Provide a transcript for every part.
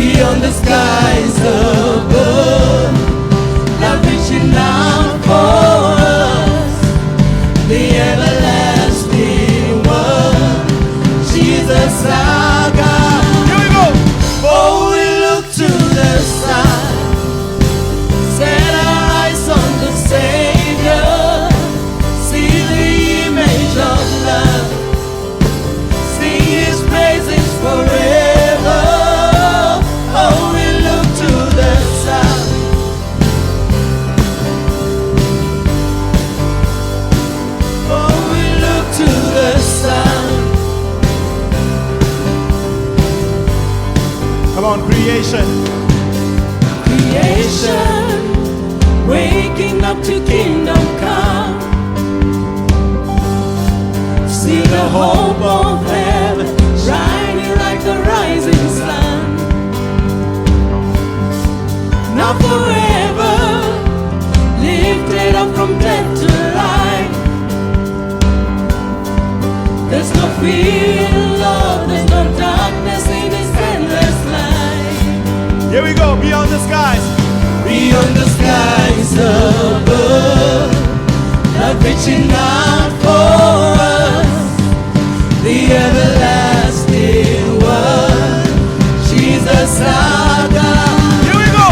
beyond the skies above, love reaching out for us, the everlasting one, Jesus our God. Here we go. Oh, we look to the side, set our eyes on the Savior, see the image of love, sing His praises forever. Oh, we look to the side. Oh, we look to the side. Come on, creation. Creation, waking up to kingdom come. See the hope of heaven shining like the rising sun. Now forever lifted up from death to life. There's no fear in love, there's no darkness in His endless light. Here we go, beyond the skies. Beyond the skies above, love reaching out for us, the everlasting one, Jesus our God. Here we go.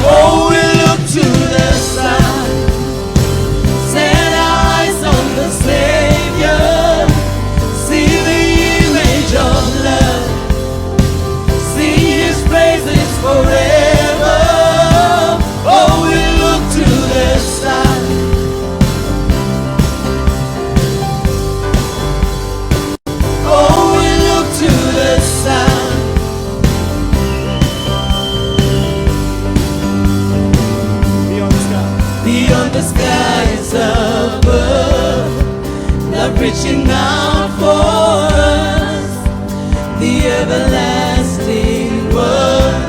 Oh, we look to the side, set our eyes on the Savior, see the image of love, sing His praises forever. Oh, we look to the side. Oh, we look to the side. Beyond the sky. Beyond the skies above, love reaching out for us, the everlasting one,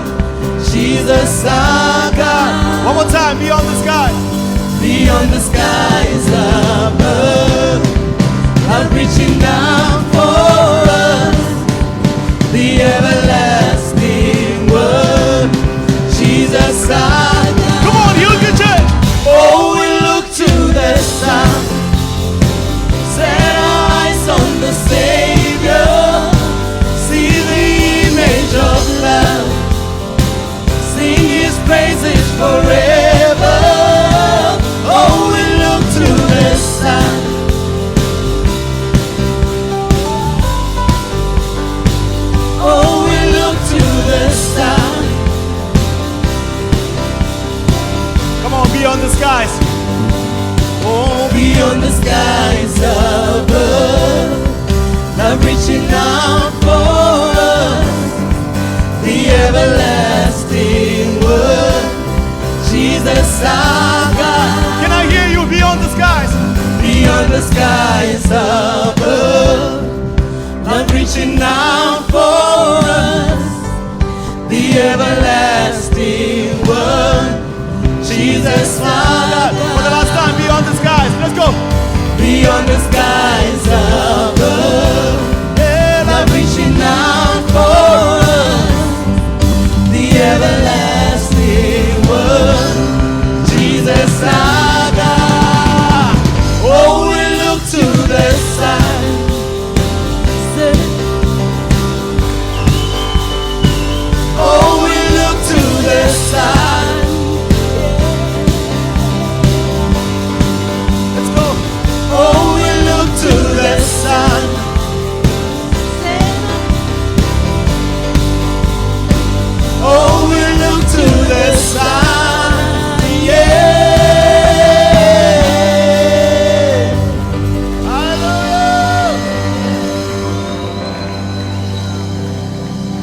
Jesus our God. One more time, beyond the skies. Beyond the skies above, love reaching out for us, the everlasting one, Jesus our God. Come on, Hillview Church. Oh, we look to the sun, set our eyes on the Savior, see the image of love, sing His praises forever. Oh, we look to the sun. Oh, we look to the sun. Come on, beyond the skies. Oh, Beyond the skies above, love reaching out for us, the everlasting one, Jesus our God. can I hear you beyond the skies? Beyond the skies above, love reaching out for us, the everlasting one, Jesus our God. For the last time, beyond the skies. Let's go. Beyond the skies above,